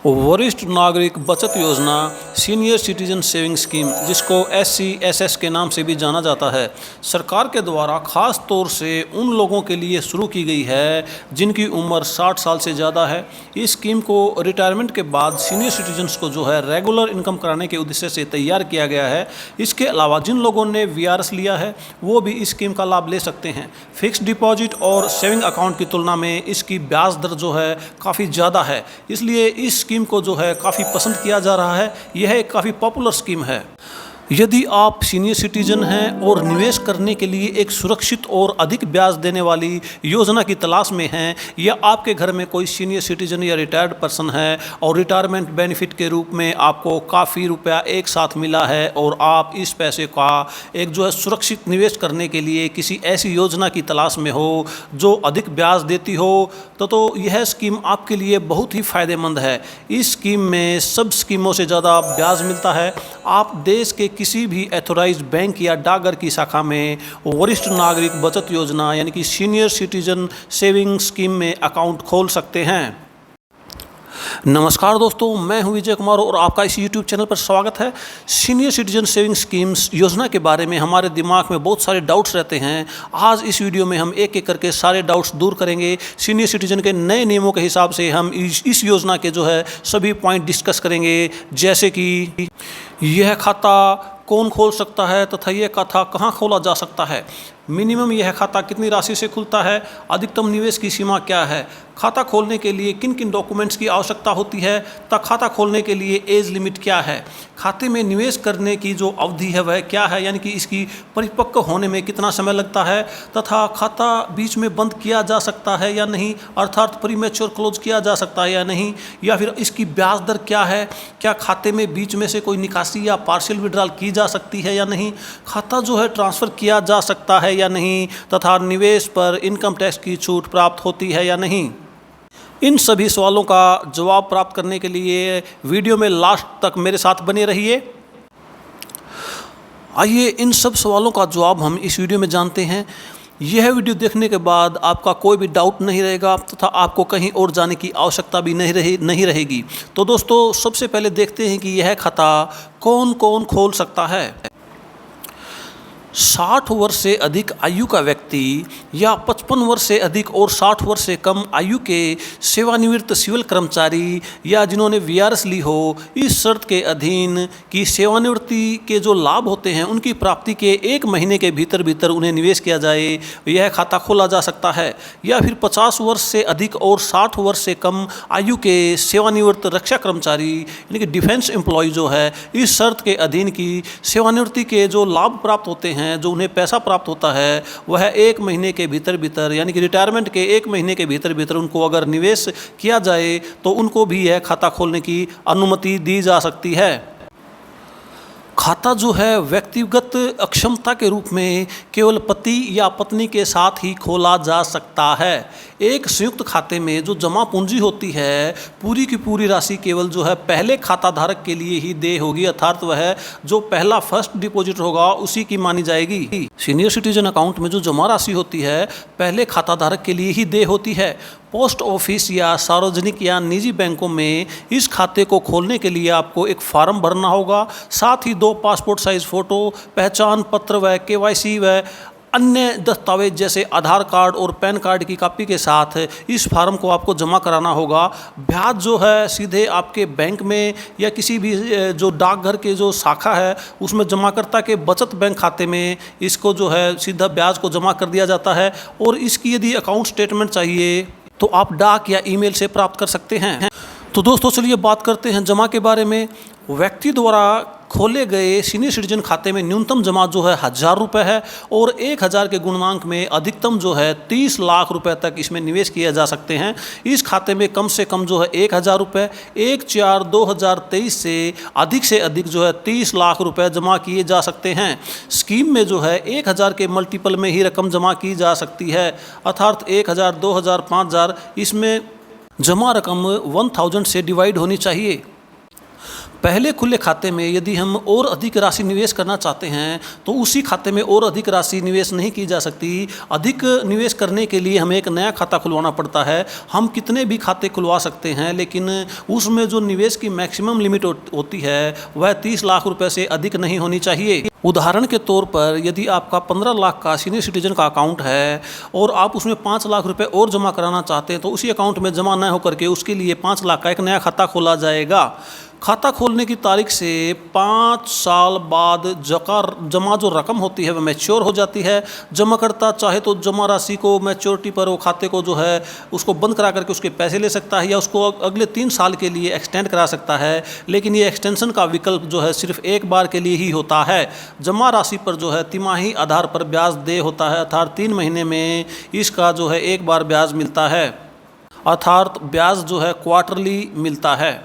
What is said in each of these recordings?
वरिष्ठ नागरिक बचत योजना सीनियर सिटीजन सेविंग स्कीम, जिसको SCSS के नाम से भी जाना जाता है, सरकार के द्वारा ख़ास तौर से उन लोगों के लिए शुरू की गई है जिनकी उम्र 60 साल से ज़्यादा है। इस स्कीम को रिटायरमेंट के बाद सीनियर सिटीजन्स को जो है रेगुलर इनकम कराने के उद्देश्य से तैयार किया गया है। इसके अलावा जिन लोगों ने VRS लिया है वो भी इस स्कीम का लाभ ले सकते हैं। फिक्स्ड डिपॉजिट और सेविंग अकाउंट की तुलना में इसकी ब्याज दर जो है काफ़ी ज़्यादा है, इसलिए इस स्कीम को जो है काफ़ी पसंद किया जा रहा है। यह एक काफ़ी पॉपुलर स्कीम है। यदि आप सीनियर सिटीजन हैं और निवेश करने के लिए एक सुरक्षित और अधिक ब्याज देने वाली योजना की तलाश में हैं, या आपके घर में कोई सीनियर सिटीजन या रिटायर्ड पर्सन है और रिटायरमेंट बेनिफिट के रूप में आपको काफ़ी रुपया एक साथ मिला है और आप इस पैसे का एक जो है सुरक्षित निवेश करने के लिए किसी ऐसी योजना की तलाश में हो जो अधिक ब्याज देती हो, तो यह स्कीम आपके लिए बहुत ही फ़ायदेमंद है। इस स्कीम में सब स्कीमों से ज़्यादा ब्याज मिलता है। आप देश के किसी भी एथोराइज्ड बैंक या डाकघर की शाखा में वरिष्ठ नागरिक बचत योजना यानी कि सीनियर सिटीजन सेविंग स्कीम में अकाउंट खोल सकते हैं। नमस्कार दोस्तों, मैं हूं विजय कुमार और आपका इस YouTube चैनल पर स्वागत है। सीनियर सिटीजन सेविंग स्कीम्स योजना के बारे में हमारे दिमाग में बहुत सारे डाउट्स रहते हैं। आज इस वीडियो में हम एक एक करके सारे डाउट्स दूर करेंगे। सीनियर सिटीजन के नए नियमों के हिसाब से हम इस योजना के जो है सभी पॉइंट डिस्कस करेंगे, जैसे कि यह खाता कौन खोल सकता है तथा यह खाता कहाँ खोला जा सकता है, मिनिमम यह खाता कितनी राशि से खुलता है, अधिकतम निवेश की सीमा क्या है, खाता खोलने के लिए किन किन डॉक्यूमेंट्स की आवश्यकता होती है तथा खाता खोलने के लिए एज लिमिट क्या है, खाते में निवेश करने की जो अवधि है वह क्या है, यानी कि इसकी परिपक्व होने में कितना समय लगता है, तथा खाता बीच में बंद किया जा सकता है या नहीं, अर्थात प्रीमेच्योर क्लोज किया जा सकता है या नहीं, या फिर इसकी ब्याज दर क्या है, क्या खाते में बीच में से कोई निकासी या पार्शियल विड्रॉल की जा सकती है या नहीं, खाता जो है ट्रांसफ़र किया जा सकता है या नहीं, तथा निवेश पर इनकम टैक्स की छूट प्राप्त होती है या नहीं। इन सभी सवालों का जवाब प्राप्त करने के लिए वीडियो में लास्ट तक मेरे साथ बने रहिए। आइए इन सब सवालों का जवाब हम इस वीडियो में जानते हैं। यह वीडियो देखने के बाद आपका कोई भी डाउट नहीं रहेगा तथा आपको कहीं और जाने की आवश्यकता भी नहीं रहेगी। तो दोस्तों, सबसे पहले देखते हैं कि यह खाता कौन कौन खोल सकता है। 60 वर्ष से अधिक आयु का व्यक्ति या 55 वर्ष से अधिक और 60 वर्ष से कम आयु के सेवानिवृत्त सिविल कर्मचारी या जिन्होंने VRS ली हो, इस शर्त के अधीन कि सेवानिवृत्ति के जो लाभ होते हैं उनकी प्राप्ति के 1 महीने के भीतर भीतर उन्हें निवेश किया जाए, यह खाता खोला जा सकता है। या फिर 50 वर्ष से अधिक और 60 वर्ष से कम आयु के सेवानिवृत्त रक्षा कर्मचारी यानी कि डिफेंस एम्प्लॉय जो है, इस शर्त के अधीन की सेवानिवृत्ति के जो लाभ प्राप्त होते हैं, जो उन्हें पैसा प्राप्त होता है, वह 1 महीने के भीतर भीतर यानी कि रिटायरमेंट के 1 महीने के भीतर भीतर उनको अगर निवेश किया जाए तो उनको भी यह खाता खोलने की अनुमति दी जा सकती है। खाता जो है व्यक्तिगत अक्षमता के रूप में केवल पति या पत्नी के साथ ही खोला जा सकता है। एक संयुक्त खाते में जो जमा पूंजी होती है, पूरी की पूरी राशि केवल जो है पहले खाता धारक के लिए ही देय होगी, अर्थात वह जो पहला फर्स्ट डिपॉजिट होगा उसी की मानी जाएगी। सीनियर सिटीजन अकाउंट में जो जमा राशि होती है पहले खाता धारक के लिए ही देय होती है। पोस्ट ऑफिस या सार्वजनिक या निजी बैंकों में इस खाते को खोलने के लिए आपको एक फॉर्म भरना होगा, साथ ही 2 पासपोर्ट साइज फ़ोटो, पहचान पत्र व KYC व अन्य दस्तावेज जैसे आधार कार्ड और पैन कार्ड की कॉपी के साथ इस फार्म को आपको जमा कराना होगा। ब्याज जो है सीधे आपके बैंक में या किसी भी जो डाकघर के जो शाखा है उसमें जमाकर्ता के बचत बैंक खाते में इसको जो है सीधा ब्याज को जमा कर दिया जाता है। और इसकी यदि अकाउंट स्टेटमेंट चाहिए तो आप डाक या ईमेल से प्राप्त कर सकते हैं। तो दोस्तों, चलिए बात करते हैं जमा के बारे में। व्यक्ति द्वारा खोले गए सीनियर सिटीजन खाते में न्यूनतम जमा जो है 1000 रुपये है और 1000 के गुणनांक में अधिकतम जो है 30 लाख रुपए तक इसमें निवेश किए जा सकते हैं। इस खाते में कम से कम जो है 1000 रुपये 1/4/2023 से अधिक जो है 30 लाख रुपए जमा किए जा सकते हैं। स्कीम में जो है 1000 के मल्टीपल में ही रकम जमा की जा सकती है, अर्थात 1000, 2000, 5000, इसमें जमा रकम 1000 से डिवाइड होनी चाहिए। पहले खुले खाते में यदि हम और अधिक राशि निवेश करना चाहते हैं तो उसी खाते में और अधिक राशि निवेश नहीं की जा सकती। अधिक निवेश करने के लिए हमें एक नया खाता खुलवाना पड़ता है। हम कितने भी खाते खुलवा सकते हैं, लेकिन उसमें जो निवेश की मैक्सिमम लिमिट होती है वह 30 लाख रुपए से अधिक नहीं होनी चाहिए। उदाहरण के तौर पर यदि आपका 15 लाख का सीनियर सिटीजन का अकाउंट है और आप उसमें 5 लाख रुपए और जमा कराना चाहते हैं तो उसी अकाउंट में जमा न होकर के उसके लिए 5 लाख का एक नया खाता खोला जाएगा। खाता खोलने की तारीख से 5 साल बाद जमा जो रकम होती है वह मैच्योर हो जाती है। जमाकर्ता चाहे तो जमा राशि को मैच्योरिटी पर वो खाते को जो है उसको बंद करा करके उसके पैसे ले सकता है या उसको अगले 3 साल के लिए एक्सटेंड करा सकता है, लेकिन ये एक्सटेंशन का विकल्प जो है सिर्फ एक बार के लिए ही होता है। जमा राशि पर जो है तिमाही आधार पर ब्याज देय होता है, अर्थात 3 महीने में इसका जो है एक बार ब्याज मिलता है, अर्थात ब्याज जो है क्वार्टरली मिलता है।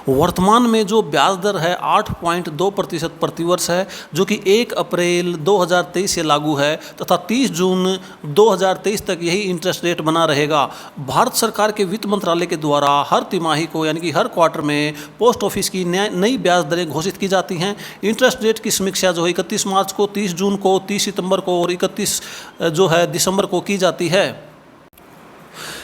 वर्तमान में जो ब्याज दर है 8.2% प्रतिवर्ष है, जो कि 1 अप्रैल 2023 से लागू है तथा 30 जून 2023 तक यही इंटरेस्ट रेट बना रहेगा। भारत सरकार के वित्त मंत्रालय के द्वारा हर तिमाही को यानी कि हर क्वार्टर में पोस्ट ऑफिस की नई ब्याज दरें घोषित की जाती हैं। इंटरेस्ट रेट की समीक्षा जो है 31 मार्च को, 30 जून को, 30 सितंबर को और 31 जो है दिसंबर को की जाती है।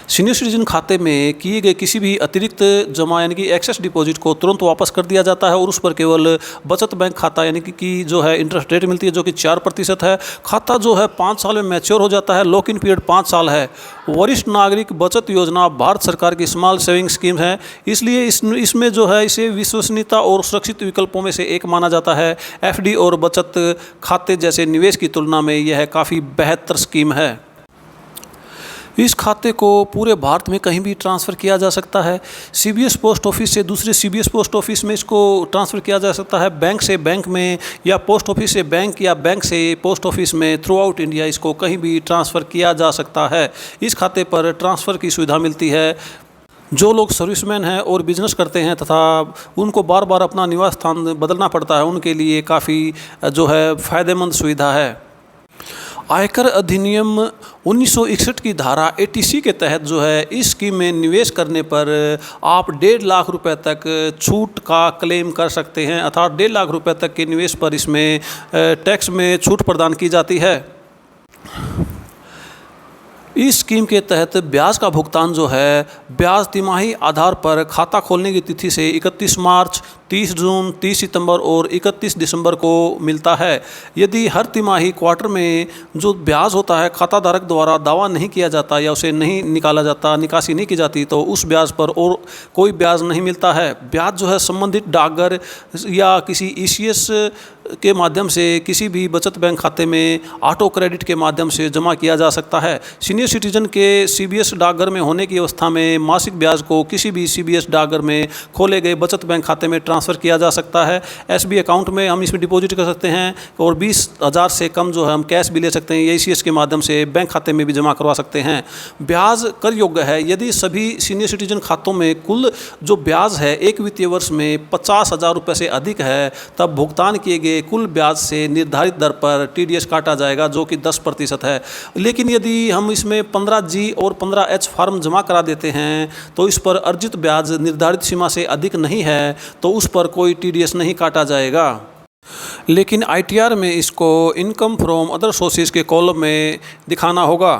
सीनियर सिटीजन खाते में किए गए किसी भी अतिरिक्त जमा यानी कि एक्सेस डिपॉजिट को तुरंत वापस कर दिया जाता है और उस पर केवल बचत बैंक खाता यानी कि जो है इंटरेस्ट रेट मिलती है, जो कि 4% है। खाता जो है 5 साल में मैच्योर हो जाता है। लॉक इन पीरियड 5 साल है। वरिष्ठ नागरिक बचत योजना भारत सरकार की स्मॉल सेविंग स्कीम है, इसलिए इसमें जो है इसे विश्वसनीयता और सुरक्षित विकल्पों में से एक माना जाता है। एफडी और बचत खाते जैसे निवेश की तुलना में यह काफ़ी बेहतर स्कीम है। इस खाते को पूरे भारत में कहीं भी ट्रांसफ़र किया जा सकता है। सीबीएस पोस्ट ऑफिस से दूसरे सीबीएस पोस्ट ऑफिस में इसको ट्रांसफ़र किया जा सकता है, बैंक से बैंक में या पोस्ट ऑफिस से बैंक या बैंक से पोस्ट ऑफिस में। थ्रू आउट इंडिया इसको कहीं भी ट्रांसफ़र किया जा सकता है। इस खाते पर ट्रांसफ़र की सुविधा मिलती है। जो लोग सर्विसमैन हैं और बिजनेस करते हैं तथा उनको बार बार अपना निवास स्थान बदलना पड़ता है, उनके लिए काफ़ी जो है फ़ायदेमंद सुविधा है। आयकर अधिनियम 1961 की धारा 80C के तहत जो है इस स्कीम में निवेश करने पर आप 1.5 लाख रुपए तक छूट का क्लेम कर सकते हैं, अर्थात 1.5 लाख रुपए तक के निवेश पर इसमें टैक्स में छूट प्रदान की जाती है। इस स्कीम के तहत ब्याज का भुगतान जो है ब्याज तिमाही आधार पर खाता खोलने की तिथि से 31 मार्च, 30 जून, 30 सितंबर और 31 दिसंबर को मिलता है। यदि हर तिमाही क्वार्टर में जो ब्याज होता है खाता धारक द्वारा दावा नहीं किया जाता या उसे नहीं निकाला जाता, निकासी नहीं की जाती, तो उस ब्याज पर और कोई ब्याज नहीं मिलता है। ब्याज जो है संबंधित डाकघर या किसी ईसीएस के माध्यम से किसी भी बचत बैंक खाते में ऑटो क्रेडिट के माध्यम से जमा किया जा सकता है। सीनियर सिटीजन के सीबीएस डाकघर में होने की अवस्था में मासिक ब्याज को किसी भी सीबीएस डाकघर में खोले गए बचत बैंक खाते में ट्रांसफ़र किया जा सकता है। एसबी अकाउंट में हम इसमें डिपॉजिट कर सकते हैं और 20,000 से कम जो है हम कैश भी ले सकते हैं। ईसीएस के माध्यम से बैंक खाते में भी जमा करवा सकते हैं। ब्याज कर योग्य है यदि सभी सीनियर सिटीजन खातों में कुल जो ब्याज है एक वित्तीय वर्ष में 50,000 रुपये से अधिक है, तब भुगतान किए गए कुल ब्याज से निर्धारित दर पर टीडीएस काटा जाएगा, जो कि 10% है। लेकिन यदि हम इसमें 15G और 15H फॉर्म जमा करा देते हैं तो इस पर अर्जित ब्याज निर्धारित सीमा से अधिक नहीं है, तो उस पर कोई टीडीएस नहीं काटा जाएगा। लेकिन आईटीआर में इसको इनकम फ्रॉम अदर सोर्सेज के कॉलम में दिखाना होगा।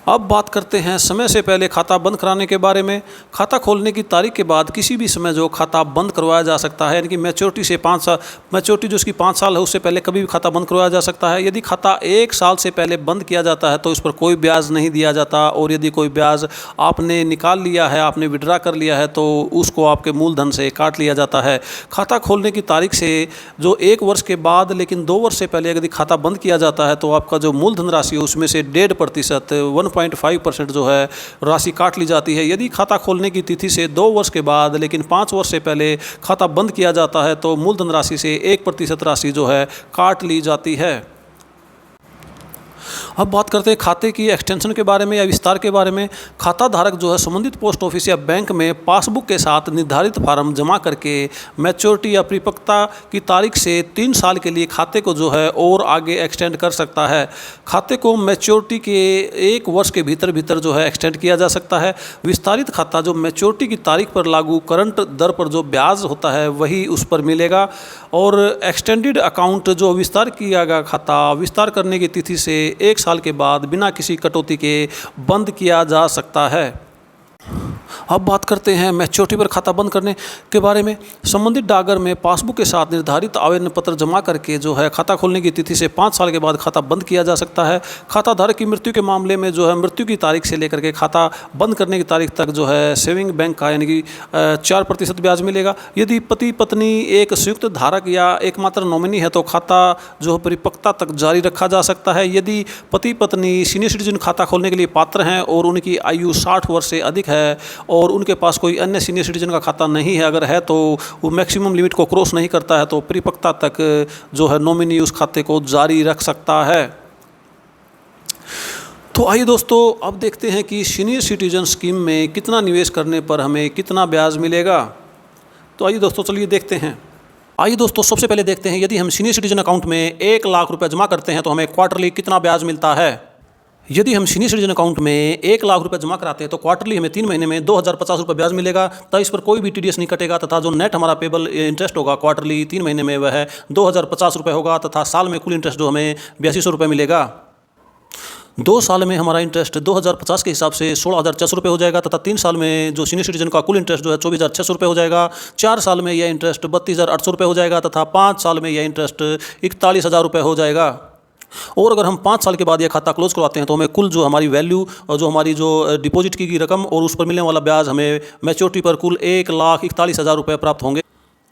अब बात करते हैं समय से पहले खाता बंद कराने के बारे में। खाता खोलने की तारीख के बाद किसी भी समय जो खाता बंद करवाया जा सकता है, यानी कि मैच्योरिटी से 5 साल, मैच्योरिटी जो उसकी 5 साल है उससे पहले कभी भी खाता बंद करवाया जा सकता है। यदि खाता 1 साल से पहले बंद किया जाता है तो उस पर कोई ब्याज नहीं दिया जाता, और यदि कोई ब्याज आपने निकाल लिया है, आपने विड्रा कर लिया है, तो उसको आपके मूलधन से काट लिया जाता है। खाता खोलने की तारीख से जो 1 वर्ष के बाद लेकिन 2 वर्ष से पहले यदि खाता बंद किया जाता है तो आपका जो मूलधन राशि है उसमें से 1.5% 1.5% जो है राशि काट ली जाती है। यदि खाता खोलने की तिथि से 2 वर्ष के बाद लेकिन 5 वर्ष से पहले खाता बंद किया जाता है तो मूलधन राशि से 1% राशि जो है काट ली जाती है। अब बात करते हैं खाते की एक्सटेंशन के बारे में या विस्तार के बारे में। खाता धारक जो है संबंधित पोस्ट ऑफिस या बैंक में पासबुक के साथ निर्धारित फार्म जमा करके मैच्योरिटी या परिपक्वता की तारीख से 3 साल के लिए खाते को जो है और आगे एक्सटेंड कर सकता है। खाते को मैच्योरिटी के 1 वर्ष के भीतर भीतर जो है एक्सटेंड किया जा सकता है। विस्तारित खाता जो मैच्योरिटी की तारीख पर लागू करंट दर पर जो ब्याज होता है वही उस पर मिलेगा। और एक्सटेंडेड अकाउंट जो विस्तार किया गया खाता विस्तार करने की तिथि से 1 साल के बाद बिना किसी कटौती के बंद किया जा सकता है। अब बात करते हैं मैच्योरिटी पर खाता बंद करने के बारे में। संबंधित डाकघर में पासबुक के साथ निर्धारित आवेदन पत्र जमा करके जो है खाता खोलने की तिथि से 5 साल के बाद खाता बंद किया जा सकता है। खाता धारक की मृत्यु के मामले में जो है मृत्यु की तारीख से लेकर के खाता बंद करने की तारीख तक जो है सेविंग बैंक का यानी कि 4% ब्याज मिलेगा। यदि पति पत्नी एक संयुक्त धारक या एकमात्र नॉमिनी है तो खाता जो परिपक्वता तक जारी रखा जा सकता है। यदि पति पत्नी सीनियर सिटीजन खाता खोलने के लिए पात्र हैं और उनकी आयु 60 वर्ष से अधिक है और उनके पास कोई अन्य सीनियर सिटीजन का खाता नहीं है, अगर है तो वो मैक्सिमम लिमिट को क्रॉस नहीं करता है, तो परिपक्वता तक जो है नॉमिनी उस खाते को जारी रख सकता है। तो आइए दोस्तों अब देखते हैं कि सीनियर सिटीजन स्कीम में कितना निवेश करने पर हमें कितना ब्याज मिलेगा। तो आइए दोस्तों चलिए देखते हैं। आइए दोस्तों सबसे पहले देखते हैं यदि हम सीनियर सिटीजन अकाउंट में 1 लाख रुपए जमा करते हैं तो हमें क्वार्टरली कितना ब्याज मिलता है। यदि हम सीनियर सिटीजन अकाउंट में 1 लाख रुपए जमा कराते हैं तो क्वार्टरली हमें 3 महीने में 2050 रुपये ब्याज मिलेगा तथा इस पर कोई भी टीडीएस नहीं कटेगा तथा जो नेट हमारा पेबल इंटरेस्ट होगा क्वार्टरली 3 महीने में वह 2050 रुपये होगा तथा साल में कुल इंटरेस्ट जो हमें 8200 रुपये मिलेगा। 2 साल में हमारा इंटरेस्ट 2050 के हिसाब से 16,600 रुपये हो जाएगा तथा 3 साल में जो सीनियर सिटीजन का कुल इंटरेस्ट जो है 24,600 रुपये हो जाएगा। 4 साल में यह इंटरेस्ट 32,800 रुपये हो जाएगा तथा 5 साल में यह इंटरेस्ट 41,000 रुपये हो जाएगा। और अगर हम 5 साल के बाद यह खाता क्लोज करवाते हैं तो हमें कुल जो हमारी वैल्यू और जो हमारी जो डिपॉजिट की गई रकम और उस पर मिलने वाला ब्याज हमें मैच्योरिटी पर कुल 1,41,000 रुपये प्राप्त होंगे।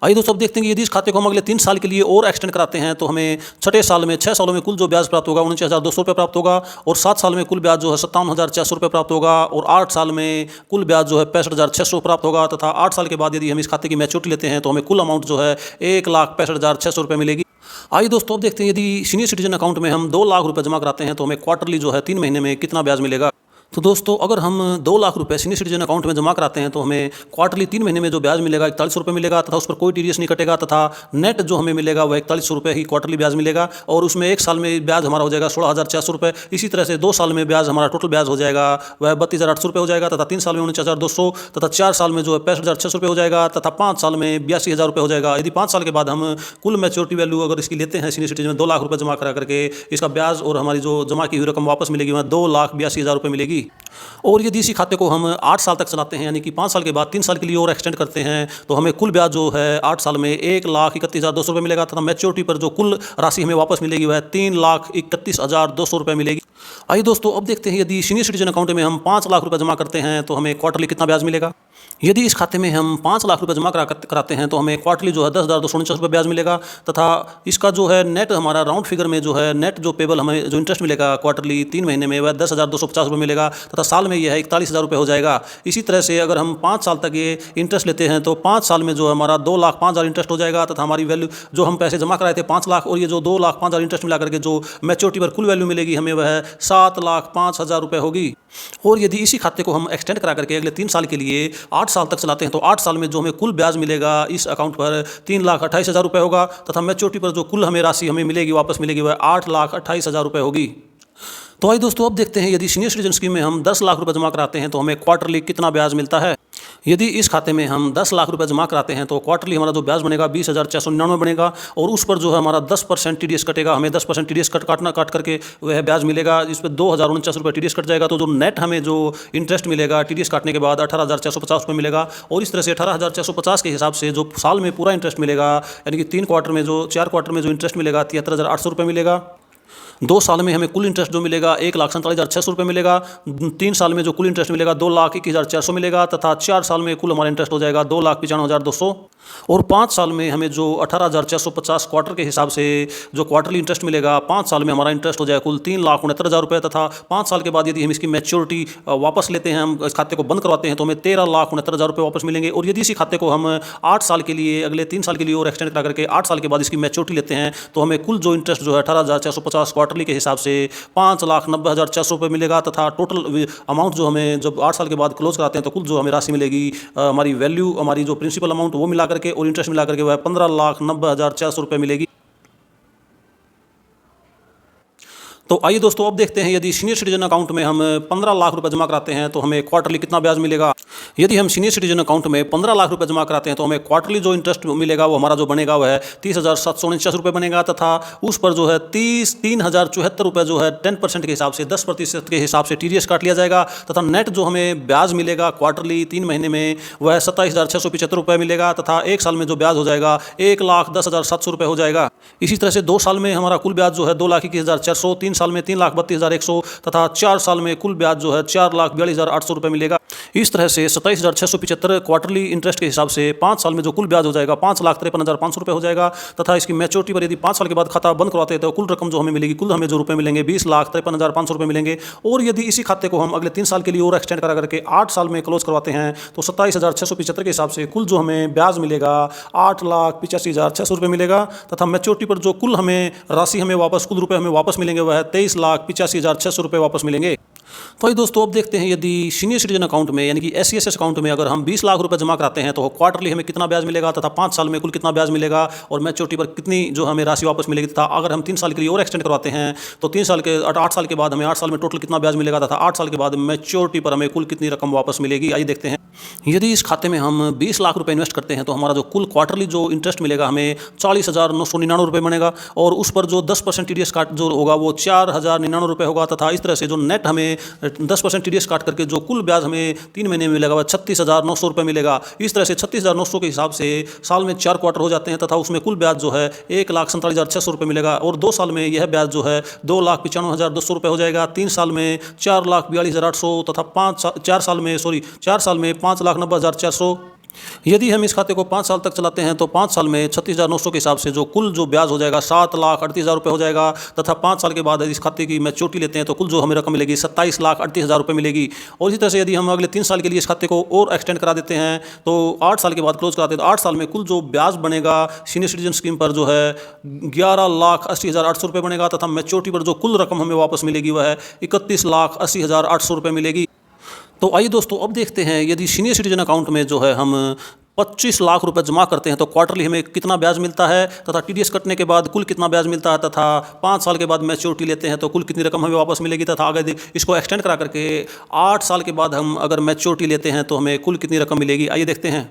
आइए दोस्तों अब देखते हैं कि यदि इस खाते को हम अगले 3 साल के लिए और एक्सटेंड कराते हैं तो हमें 6 सालों में कुल जो ब्याज प्राप्त होगा 49,200 रुपये प्राप्त होगा और 7 साल में कुल ब्याज जो है 57,400 रुपये प्राप्त होगा और 8 साल में कुल ब्याज जो है 65,600 प्राप्त होगा तथा 8 साल के बाद यदि हम इस खाते की मैच्योरिटी लेते हैं तो हमें कुल अमाउंट जो है 1,65,600 रुपये मिलेगी। आइए दोस्तों अब देखते हैं यदि सीनियर सिटीजन अकाउंट में हम 2 लाख रुपए जमा कराते हैं तो हमें क्वार्टरली जो है 3 महीने में कितना ब्याज मिलेगा। तो दोस्तों अगर हम 2 लाख रुपए सीनियर सिटीजन अकाउंट में जमा कराते हैं तो हमें क्वार्टरली 3 महीने में जो ब्याज मिलेगा 4100 रुपये मिलेगा तथा उस पर कोई टीडीएस नहीं कटेगा तथा नेट जो हमें मिलेगा वह 4100 रुपये ही क्वार्टरली ब्याज मिलेगा और उसमें 1 साल में ब्याज हमारा हो जाएगा 16,400 रुपये। इसी तरह से 2 साल में ब्याज हमारा टोटल ब्याज हो जाएगा वह 32,800 रुपये हो जाएगा तथा 3 साल में 49,200 तथा 4 साल में जो है 65,600 रुपये हो जाएगा तथा 5 साल में 82,000 रुपये हो जाएगा। यदि 5 साल के बाद हम कुल मैच्योरिटी वैल्यू अगर इसकी लेते हैं सीनियर सिटीजन में 2 लाख रुपये जमा करा करके इसका ब्याज और हमारी जो जमा की हुई रकम वापस मिलेगी वह 2,82,000 रुपये मिलेगी। और यदि इसी खाते को हम 8 साल तक चलाते हैं यानी कि 5 साल के बाद 3 साल के लिए और एक्सटेंड करते हैं तो हमें कुल ब्याज जो है 8 साल में 1,31,200 रुपये मिलेगा तथा मैच्योरिटी पर जो कुल राशि हमें वापस मिलेगी वह 3,31,200 रुपये मिलेगी। आइए दोस्तों अब देखते हैं यदि सीनियर सिटीजन अकाउंट में हम 5 लाख रुपये जमा करते हैं तो हमें क्वार्टरली कितना ब्याज मिलेगा। यदि इस खाते में हम 5 लाख रुपये जमा कराते हैं तो हमें क्वार्टरली जो है 10,249 रुपये ब्याज मिलेगा तथा इसका जो है नेट हमारा राउंड फिगर में जो है नेट जो पेबल हमें जो इंटरेस्ट मिलेगा क्वार्टरली 3 महीने में वह 10,250 रुपये मिलेगा तथा साल में यह 41,000 रुपये हो जाएगा। इसी तरह से अगर हम 5 साल तक ये इंटरेस्ट लेते हैं तो 5 साल में जो हमारा 2,05,000 इंटरेस्ट हो जाएगा तथा हमारी वैल्यू जो हम पैसे जमा कराए थे 5 लाख और ये जो 2,05,000 इंटरेस्ट मिला करके जो मैच्योरिटी पर कुल वैल्यू मिलेगी हमें वह 7,05,000 रुपये होगी। और यदि इसी खाते को हम एक्सटेंड करा करके अगले 3 साल के लिए 8 साल तक चलाते हैं तो 8 साल में जो हमें कुल ब्याज मिलेगा इस अकाउंट पर 3,28,000 रुपये होगा तथा मैच्योरिटी पर जो कुल हमें राशि हमें मिलेगी वापस मिलेगी वह 8,28,000 रुपये होगी। तो आइए दोस्तों अब देखते हैं यदि सीनियर सिटीजन स्कीम में हम 10 लाख रुपये जमा कराते हैं तो हमें क्वार्टरली कितना ब्याज मिलता है। यदि इस खाते में हम 10 लाख रुपए जमा कराते हैं तो क्वार्टरली हमारा जो ब्याज बनेगा 20,499 बनेगा और उस पर जो है हमारा 10% टीडीएस कटेगा। हमें 10% टीडीएस काट करके वह ब्याज मिलेगा। इस पर 2,049 रुपये टीडीएस कट जाएगा तो जो नेट हमें जो इंटरेस्ट मिलेगा टीडीएस काटने के बाद 18,450 रुपये मिलेगा। और इस तरह से 18,450 के हिसाब से जो साल में पूरा इंटरेस्ट मिलेगा यानी कि 4 क्वार्टर में जो इंटरेस्ट मिलेगा 73,800 रुपये मिलेगा। 2 साल में हमें कुल इंटरेस्ट जो मिलेगा 1,47,600 रुपये मिलेगा। 3 साल में जो कुल इंटरेस्ट मिलेगा 2,21,400 मिलेगा तथा 4 साल में कुल हमारा इंटरेस्ट हो जाएगा 2,95,200। और 5 साल में हमें जो 18,450 क्वार्टर के हिसाब से जो क्वार्टरली इंटरेस्ट मिलेगा 5 साल में हमारा इंटरेस्ट हो जाएगा कुल 3,69,000 रुपये तथा 5 साल के बाद यदि हम इसकी मैच्योरिटी वापस लेते हैं, हम इस खाते को बंद करवाते हैं तो हमें 13,69,000 रुपये वापस मिलेंगे। और यदि इसी खाते को हम 8 साल के लिए अगले 3 साल के लिए और एक्सटेंड करा करके 8 साल के बाद इसकी मैच्योरिटी लेते हैं तो हमें कुल जो इंटरेस्ट जो है 18,450 क्वार्टरली के हिसाब से 5,90,400 रुपये मिलेगा तथा टोटल अमाउंट जो हमें जब 8 साल के बाद क्लोज कराते हैं तो कुल जो हमें राशि मिलेगी हमारी वैल्यू, हमारी जो प्रिंसिपल अमाउंट वो मिला करके और इंटरेस्ट मिला करके वह 15,90,400 रुपये मिलेगी। तो आइए दोस्तों अब देखते हैं यदि सीनियर सिटीजन अकाउंट में हम 15 लाख रुपए जमा कराते हैं तो हमें क्वार्टरली कितना ब्याज मिलेगा। यदि हम सीनियर सिटीजन अकाउंट में 15 लाख रुपए जमा कराते हैं तो हमें क्वार्टरली जो इंटरेस्ट मिलेगा वो हमारा जो बनेगा वह है 30,749 रुपये बनेगा तथा उस पर जो है 3,074 रुपये जो है 10% के हिसाब से 10% के हिसाब से TDS काट लिया जाएगा तथा नेट जो हमें ब्याज मिलेगा क्वार्टरली 3 महीने में वह 27,675 रुपये मिलेगा तथा 1 साल में जो ब्याज हो जाएगा 1,10,700 रुपये हो जाएगा। इसी तरह से 2 साल में हमारा कुल ब्याज जो है 2,21,400, 3 साल में 3,32,100 तथा 4 साल में कुल ब्याज जो है 4,42,800 रुपये मिलेगा। इस तरह से 27,675 क्वार्टरली इंटरेस्ट के हिसाब से 5 साल में जो कुल ब्याज हो जाएगा 5,53,500 रुपये हो जाएगा तथा इसकी मैच्योरिटी पर यदि 5 साल के बाद खाता बंद करवाते हैं तो कुल रकम जो हमें मिलेगी, कुल हमें जो रुपये मिलेंगे 20,53,500 रुपये मिलेंगे। और यदि इसी खाते को हम अगले 3 साल के लिए और एक्सटेंड करा करके 8 साल में क्लोज करवाते हैं तो 27,675 के हिसाब से कुल जो हमें ब्याज मिलेगा 8,85,600 रुपये मिलेगा तथा मैच्योरिटी पर जो कुल हमें राशि हमें वापस, कुल रुपये हमें वापस मिलेंगे वह 23,85,600 रुपये वापस मिलेंगे। तो ये दोस्तों अब देखते हैं यदि सीनियर सिटीजन अकाउंट में यानी कि SCSS अकाउंट में अगर हम 20 लाख रुपए जमा कराते हैं तो क्वार्टरली हमें कितना ब्याज मिलेगा तथा 5 साल में कुल कितना ब्याज मिलेगा और मैच्योरिटी पर कितनी जो हमें राशि वापस मिलेगी तथा अगर हम 3 साल के लिए और एक्सटेंड करवाते हैं तो 8 साल के बाद हमें 8 साल में टोटल कितना ब्याज मिलेगा तथा 8 साल के बाद मैच्योरिटी पर हमें कुल कितनी रकम वापस मिलेगी। आइए देखते हैं। यदि इस खाते में हम 20 लाख रुपए इन्वेस्ट करते हैं तो हमारा जो कुल क्वार्टरली जो इंटरेस्ट मिलेगा हमें 40,999 रुपये बनेगा और उस पर जो 10% TDS काट जो होगा वो 4,099 रुपये होगा तथा इस तरह से जो नेट हमें 10% TDS काट करके जो कुल ब्याज हमें 3 महीने में मिलेगा वह 36,900 रुपये मिलेगा। इस तरह से 36,900 के हिसाब से साल में 4 क्वार्टर हो जाते हैं तथा उसमें कुल ब्याज जो है 1,47,600 रुपये मिलेगा और 2 साल में यह ब्याज जो है 2,95,200 रुपये हो जाएगा। 3 साल में 4,42,800 तथा 4 साल में 5,90,400। यदि हम इस खाते को 5 साल तक चलाते हैं तो 5 साल में 36,900 के हिसाब से जो कुल जो ब्याज हो जाएगा 7,38,000 रुपये हो जाएगा तथा 5 साल के बाद इस खाते की मैच्योरिटी लेते हैं तो कुल जो हमें रकम मिलेगी 27,38,000 रुपये मिलेगी। और इसी तरह से यदि हम अगले 3 साल के लिए इस खाते को और एक्सटेंड करा देते हैं तो 8 साल के बाद क्लोज कराते हैं तो 8 साल में कुल जो ब्याज बनेगा सीनियर सिटीजन स्कीम पर जो है 11,80,800 रुपये बनेगा तथा मैच्योरिटी पर जो कुल रकम हमें वापस मिलेगी वह है 31,80,800 रुपये मिलेगी। तो आइए दोस्तों अब देखते हैं यदि सीनियर सिटीजन अकाउंट में जो है हम 25 लाख रुपए जमा करते हैं तो क्वार्टरली हमें कितना ब्याज मिलता है तथा TDS कटने के बाद कुल कितना ब्याज मिलता है तथा 5 साल के बाद मैच्योरिटी लेते हैं तो कुल कितनी रकम हमें वापस मिलेगी तथा अगर इसको एक्सटेंड करा करके 8 साल के बाद हम अगर मैच्योरिटी लेते हैं तो हमें कुल कितनी रकम मिलेगी। आइए देखते हैं।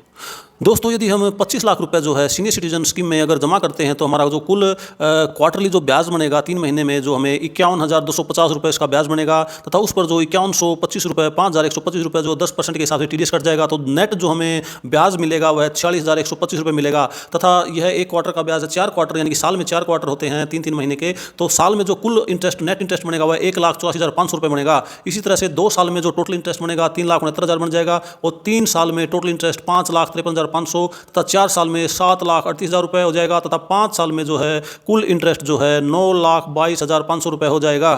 दोस्तों यदि हम 25 लाख रुपए जो है सीनियर सिटीजन स्कीम में अगर जमा करते हैं तो हमारा जो कुल क्वार्टरली जो ब्याज बनेगा 3 महीने में जो हमें 51,250 रुपये इसका ब्याज बनेगा तथा उस पर जो 5125 रुपये 5,125 रुपये जो 10% के हिसाब से TDS कट जाएगा तो नेट जो हमें ब्याज मिलेगा वह 46,125 रुपये मिलेगा तथा यह 1 क्वार्टर का ब्याज है। 4 क्वार्टर यानी कि साल में 4 क्वार्टर होते हैं 3-3 महीने के तो साल में जो कुल इंटरेस्ट नेट इंटरेस्ट बनेगा वह 1,84,500 रुपये बनेगा। इसी तरह से 2 साल में जो टोटल इंटरेस्ट बनेगा 3,69,000 बन जाएगा और 3 साल में टोटल इंटरेस्ट 5,53,500 तथा 4 साल में 7,38,000 रुपये हो जाएगा तथा 5 साल में जो है कुल इंटरेस्ट जो है 9,22,500 रुपये हो जाएगा।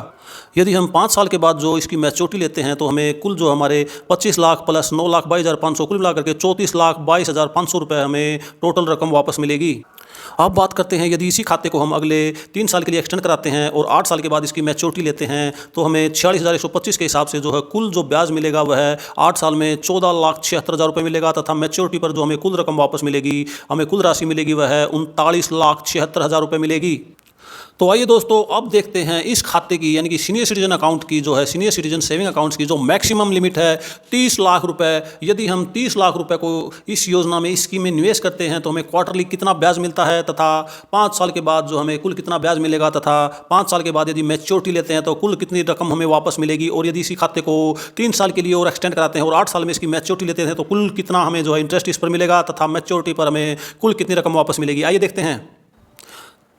यदि हम 5 साल के बाद जो इसकी मैच्योरिटी लेते हैं तो हमें कुल जो हमारे 25 लाख प्लस 9,22,500 कुल मिला करके 34,22,500 रुपये हमें टोटल रकम वापस मिलेगी। अब बात करते हैं यदि इसी खाते को हम अगले 3 साल के लिए एक्सटेंड कराते हैं और 8 साल के बाद इसकी मैच्योरिटी लेते हैं तो हमें 46,125 के हिसाब से जो है कुल जो ब्याज मिलेगा वह है 8 साल में 14,76,000 रुपये मिलेगा तथा मैच्योरिटी पर जो हमें कुल रकम वापस मिलेगी, हमें कुल राशि मिलेगी वह है 39,76,000 रुपये मिलेगी। तो आइए दोस्तों अब देखते हैं इस खाते की यानी कि सीनियर सिटीजन अकाउंट की जो है सीनियर सिटीजन सेविंग अकाउंट्स की जो मैक्सिमम लिमिट है 30 लाख रुपए। यदि हम 30 लाख रुपए को इस योजना में इस स्कीम में निवेश करते हैं तो हमें क्वार्टरली कितना ब्याज मिलता है तथा 5 साल के बाद जो हमें कुल कितना ब्याज मिलेगा तथा 5 साल के बाद यदि मैच्योरिटी लेते हैं तो कुल कितनी रकम हमें वापस मिलेगी और यदि इसी खाते को 3 साल के लिए और एक्सटेंड कराते हैं और 8 साल में इसकी मैच्योरिटी लेते हैं तो कुल कितना हमें जो है इंटरेस्ट इस पर मिलेगा तथा मैच्योरिटी पर हमें कुल कितनी रकम वापस मिलेगी। आइए देखते हैं।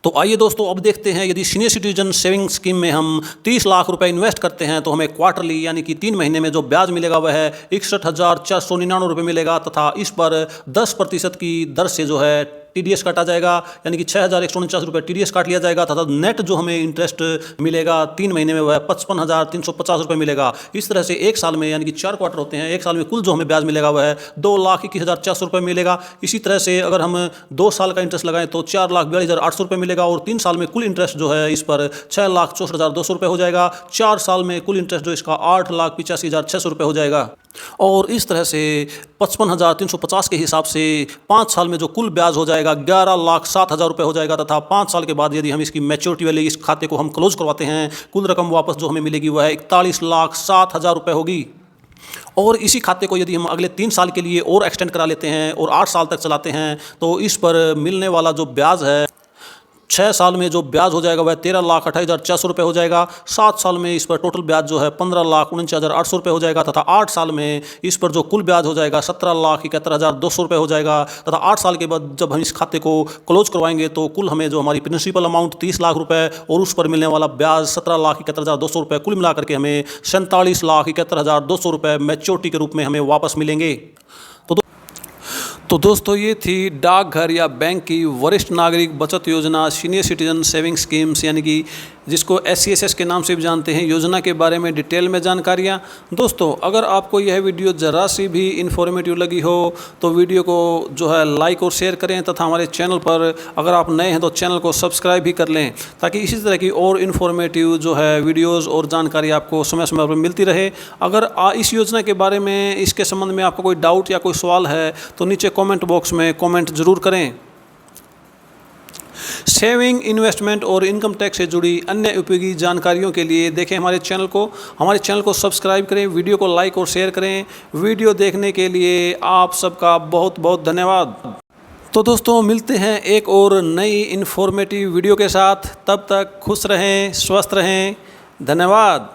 तो आइए दोस्तों अब देखते हैं यदि सीनियर सिटीजन सेविंग स्कीम में हम 30 लाख रुपए इन्वेस्ट करते हैं तो हमें क्वार्टरली यानी कि 3 महीने में जो ब्याज मिलेगा वह है 61,499 रुपये मिलेगा तथा इस पर 10% की दर से जो है TDS काटा जाएगा, यानी कि 6,149 रुपये TDS काट लिया जाएगा तथा नेट जो हमें इंटरेस्ट मिलेगा 3 महीने में वह 55,350 रुपये मिलेगा। इस तरह से एक साल में, यानी कि 4 क्वार्टर होते हैं, एक साल में कुल जो हमें ब्याज मिलेगा वह 2,21,400 रुपये मिलेगा। इसी तरह से अगर हम 2 साल का इंटरेस्ट लगाएं तो 4,42,800 रुपये मिलेगा और 3 साल में कुल इंटरेस्ट जो है इस पर 6,64,200 रुपये हो जाएगा। 4 साल में कुल इंटरेस्ट जो इसका 8,85,600 रुपये हो जाएगा। और इस तरह से 55,350 के हिसाब से 5 साल में जो कुल ब्याज हो जाएगा 11,07,000 रुपये हो जाएगा तथा 5 साल के बाद यदि हम इसकी मैच्योरिटी वाले इस खाते को हम क्लोज करवाते हैं, कुल रकम वापस जो हमें मिलेगी वह 41,07,000 रुपये होगी। और इसी खाते को यदि हम अगले 3 साल के लिए और एक्सटेंड करा लेते हैं और 8 साल तक चलाते हैं तो इस पर मिलने वाला जो ब्याज है 6 साल में जो ब्याज हो जाएगा वह 13,28,400 रुपये हो जाएगा। 7 साल में इस पर टोटल ब्याज जो है 15,49,800 रुपये हो जाएगा तथा 8 साल में इस पर जो कुल ब्याज हो जाएगा 17,71,200 रुपये हो जाएगा तथा 8 साल के बाद जब हम इस खाते को क्लोज करवाएंगे तो कुल हमें जो हमारी प्रिंसिपल अमाउंट 30 लाख रुपये और उस पर मिलने वाला ब्याज 17,71,200 रुपये, कुल मिलाकर के हमें 47,71,200 रुपये मैच्योरिटी के रूप में हमें वापस मिलेंगे। तो दोस्तों ये थी डाकघर या बैंक की वरिष्ठ नागरिक बचत योजना सीनियर सिटीजन सेविंग स्कीम्स, यानी कि जिसको SCSS के नाम से भी जानते हैं, योजना के बारे में डिटेल में जानकारियाँ। दोस्तों अगर आपको यह वीडियो ज़रा सी भी इन्फॉर्मेटिव लगी हो तो वीडियो को जो है लाइक और शेयर करें तथा हमारे चैनल पर अगर आप नए हैं तो चैनल को सब्सक्राइब भी कर लें ताकि इसी तरह की और इन्फॉर्मेटिव जो है वीडियोज़ और जानकारी आपको समय समय पर मिलती रहे। अगर इस योजना के बारे में, इसके संबंध में आपको कोई डाउट या कोई सवाल है तो नीचे कमेंट बॉक्स में कमेंट ज़रूर करें। सेविंग, इन्वेस्टमेंट और इनकम टैक्स से जुड़ी अन्य उपयोगी जानकारियों के लिए देखें हमारे चैनल को सब्सक्राइब करें, वीडियो को लाइक और शेयर करें। वीडियो देखने के लिए आप सबका बहुत बहुत धन्यवाद। तो दोस्तों मिलते हैं एक और नई इन्फॉर्मेटिव वीडियो के साथ, तब तक खुश रहें, स्वस्थ रहें। धन्यवाद।